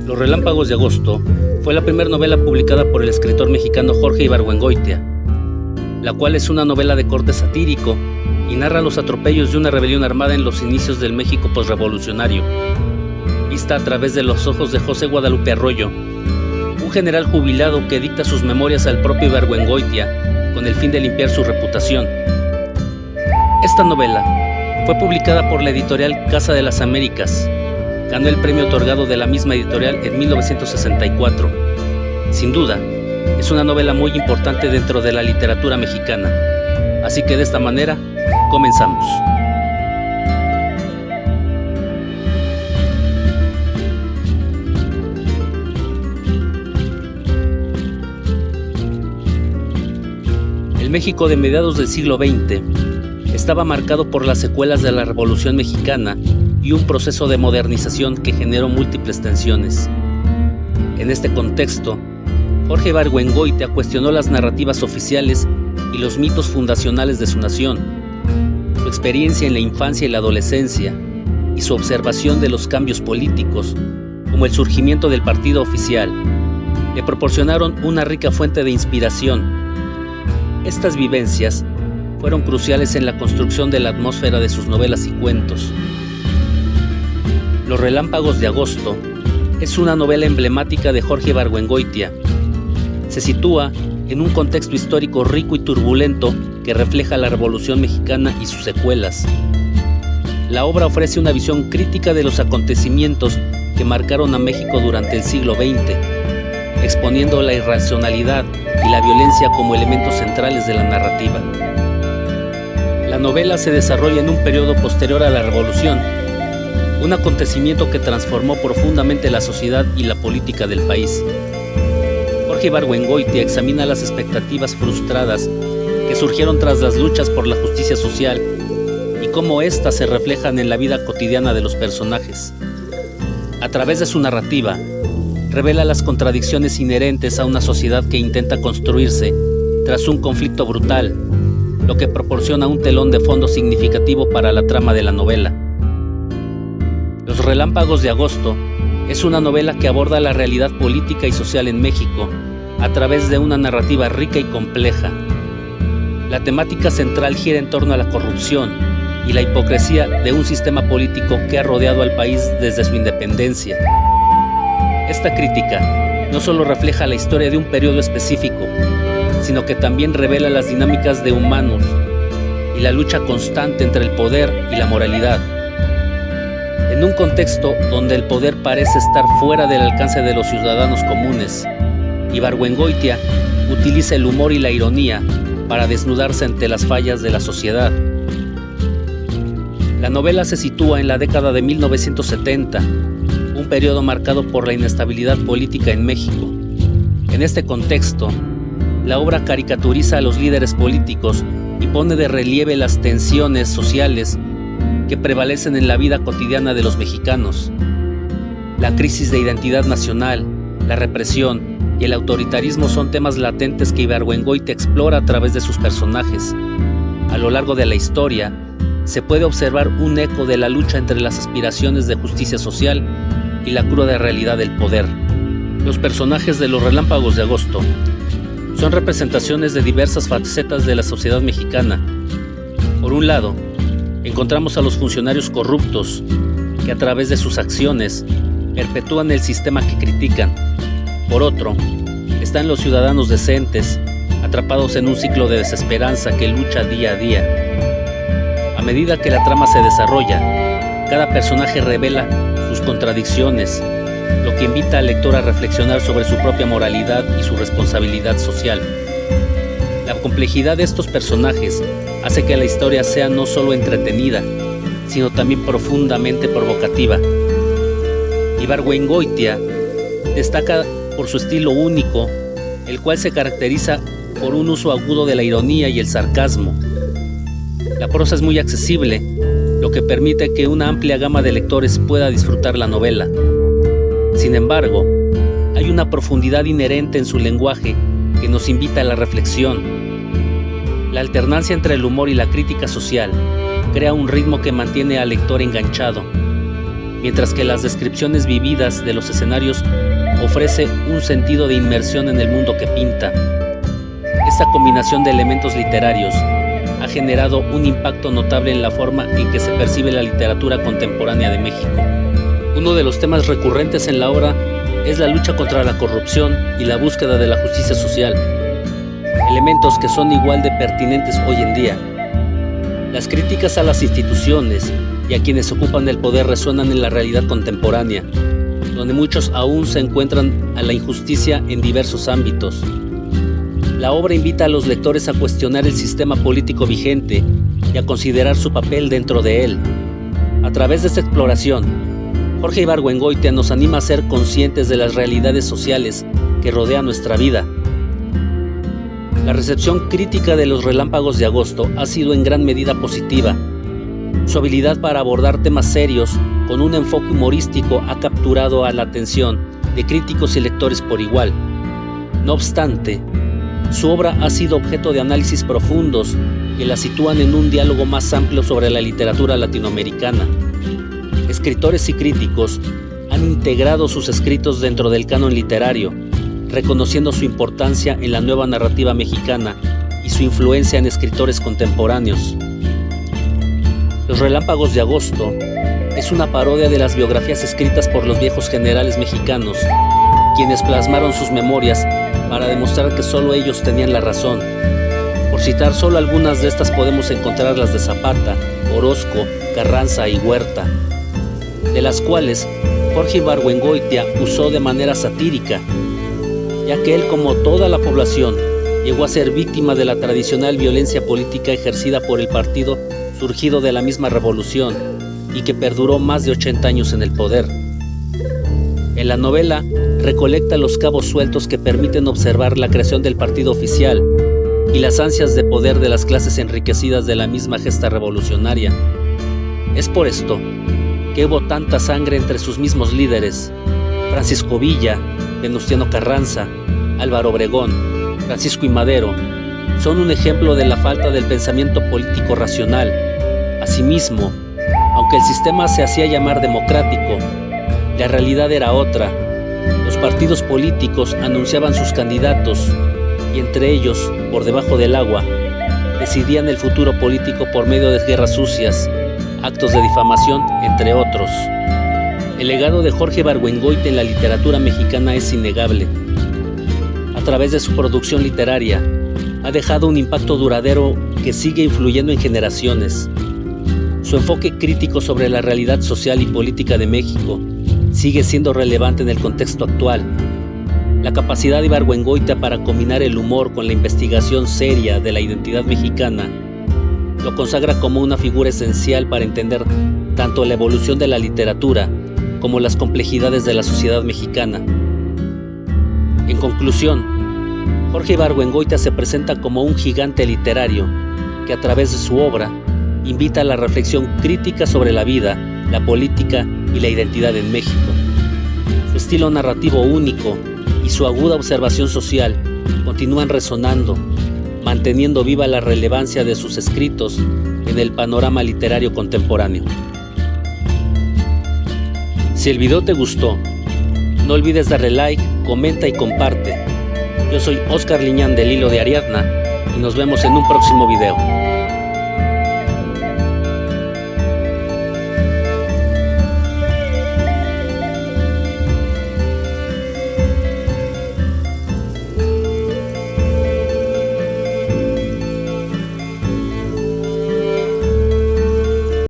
Los Relámpagos de Agosto fue la primera novela publicada por el escritor mexicano Jorge Ibargüengoitia, la cual es una novela de corte satírico y narra los atropellos de una rebelión armada en los inicios del México posrevolucionario, vista a través de los ojos de José Guadalupe Arroyo, un general jubilado que dicta sus memorias al propio Ibargüengoitia con el fin de limpiar su reputación. Esta novela fue publicada por la editorial Casa de las Américas. Ganó el premio otorgado de la misma editorial en 1964. Sin duda, es una novela muy importante dentro de la literatura mexicana. Así que de esta manera, comenzamos. El México de mediados del siglo XX estaba marcado por las secuelas de la Revolución Mexicana y un proceso de modernización que generó múltiples tensiones. En este contexto, Jorge Ibargüengoitia cuestionó las narrativas oficiales y los mitos fundacionales de su nación. Su experiencia en la infancia y la adolescencia y su observación de los cambios políticos, como el surgimiento del partido oficial, le proporcionaron una rica fuente de inspiración. Estas vivencias fueron cruciales en la construcción de la atmósfera de sus novelas y cuentos. Los Relámpagos de Agosto es una novela emblemática de Jorge Ibargüengoitia. Se sitúa en un contexto histórico rico y turbulento que refleja la Revolución Mexicana y sus secuelas. La obra ofrece una visión crítica de los acontecimientos que marcaron a México durante el siglo XX, exponiendo la irracionalidad y la violencia como elementos centrales de la narrativa. La novela se desarrolla en un periodo posterior a la Revolución, un acontecimiento que transformó profundamente la sociedad y la política del país. Jorge Ibargüengoitia examina las expectativas frustradas que surgieron tras las luchas por la justicia social y cómo éstas se reflejan en la vida cotidiana de los personajes. A través de su narrativa, revela las contradicciones inherentes a una sociedad que intenta construirse tras un conflicto brutal, lo que proporciona un telón de fondo significativo para la trama de la novela. Los Relámpagos de Agosto es una novela que aborda la realidad política y social en México a través de una narrativa rica y compleja. La temática central gira en torno a la corrupción y la hipocresía de un sistema político que ha rodeado al país desde su independencia. Esta crítica no solo refleja la historia de un periodo específico, sino que también revela las dinámicas de humanos y la lucha constante entre el poder y la moralidad. En un contexto donde el poder parece estar fuera del alcance de los ciudadanos comunes, Ibargüengoitia utiliza el humor y la ironía para desnudarse ante las fallas de la sociedad. La novela se sitúa en la década de 1970, un periodo marcado por la inestabilidad política en México. En este contexto, la obra caricaturiza a los líderes políticos y pone de relieve las tensiones sociales que prevalecen en la vida cotidiana de los mexicanos. La crisis de identidad nacional, la represión y el autoritarismo son temas latentes que Ibargüengoitia explora a través de sus personajes. A lo largo de la historia, se puede observar un eco de la lucha entre las aspiraciones de justicia social y la cruda realidad del poder. Los personajes de Los Relámpagos de Agosto son representaciones de diversas facetas de la sociedad mexicana. Por un lado, encontramos a los funcionarios corruptos, que a través de sus acciones perpetúan el sistema que critican. Por otro, están los ciudadanos decentes, atrapados en un ciclo de desesperanza que lucha día a día. A medida que la trama se desarrolla, cada personaje revela sus contradicciones, lo que invita al lector a reflexionar sobre su propia moralidad y su responsabilidad social. La complejidad de estos personajes hace que la historia sea no solo entretenida, sino también profundamente provocativa. Ibargüengoitia destaca por su estilo único, el cual se caracteriza por un uso agudo de la ironía y el sarcasmo. La prosa es muy accesible, lo que permite que una amplia gama de lectores pueda disfrutar la novela. Sin embargo, hay una profundidad inherente en su lenguaje que nos invita a la reflexión. La alternancia entre el humor y la crítica social crea un ritmo que mantiene al lector enganchado. mientras que las descripciones vividas de los escenarios ofrece un sentido de inmersión en el mundo que pinta. Esta combinación de elementos literarios ha generado un impacto notable en la forma en que se percibe la literatura contemporánea de México. Uno de los temas recurrentes en la obra es la lucha contra la corrupción y la búsqueda de la justicia social, elementos que son igual de pertinentes hoy en día. Las críticas a las instituciones y a quienes ocupan el poder resuenan en la realidad contemporánea, donde muchos aún se encuentran a la injusticia en diversos ámbitos. La obra invita a los lectores a cuestionar el sistema político vigente y a considerar su papel dentro de él. A través de esta exploración, Jorge Ibargüengoitia nos anima a ser conscientes de las realidades sociales que rodean nuestra vida. La recepción crítica de Los Relámpagos de Agosto ha sido en gran medida positiva. Su habilidad para abordar temas serios con un enfoque humorístico ha capturado a la atención de críticos y lectores por igual. No obstante, su obra ha sido objeto de análisis profundos que la sitúan en un diálogo más amplio sobre la literatura latinoamericana. Escritores y críticos han integrado sus escritos dentro del canon literario, reconociendo su importancia en la nueva narrativa mexicana y su influencia en escritores contemporáneos. Los Relámpagos de Agosto es una parodia de las biografías escritas por los viejos generales mexicanos, quienes plasmaron sus memorias para demostrar que solo ellos tenían la razón. Por citar solo algunas de estas podemos encontrar las de Zapata, Orozco, Carranza y Huerta, de las cuales Jorge Ibargüengoitia usó de manera satírica, ya que él, como toda la población, llegó a ser víctima de la tradicional violencia política ejercida por el partido surgido de la misma revolución y que perduró más de 80 años en el poder. En la novela recolecta los cabos sueltos que permiten observar la creación del partido oficial y las ansias de poder de las clases enriquecidas de la misma gesta revolucionaria. Es por esto que hubo tanta sangre entre sus mismos líderes: Francisco Villa, Venustiano Carranza, Álvaro Obregón, Francisco I. Madero, son un ejemplo de la falta del pensamiento político racional. Asimismo, aunque el sistema se hacía llamar democrático, la realidad era otra. Los partidos políticos anunciaban sus candidatos y entre ellos, por debajo del agua, decidían el futuro político por medio de guerras sucias, actos de difamación, entre otros. El legado de Jorge Ibargüengoitia en la literatura mexicana es innegable. A través de su producción literaria, ha dejado un impacto duradero que sigue influyendo en generaciones. Su enfoque crítico sobre la realidad social y política de México sigue siendo relevante en el contexto actual. La capacidad de Ibargüengoitia para combinar el humor con la investigación seria de la identidad mexicana lo consagra como una figura esencial para entender tanto la evolución de la literatura como las complejidades de la sociedad mexicana. En conclusión, Jorge Ibargüengoitia se presenta como un gigante literario que a través de su obra invita a la reflexión crítica sobre la vida, la política y la identidad en México. Su estilo narrativo único y su aguda observación social continúan resonando, manteniendo viva la relevancia de sus escritos en el panorama literario contemporáneo. Si el video te gustó, no olvides darle like, comenta y comparte. Yo soy Oscar Liñán del Hilo de Ariadna y nos vemos en un próximo video.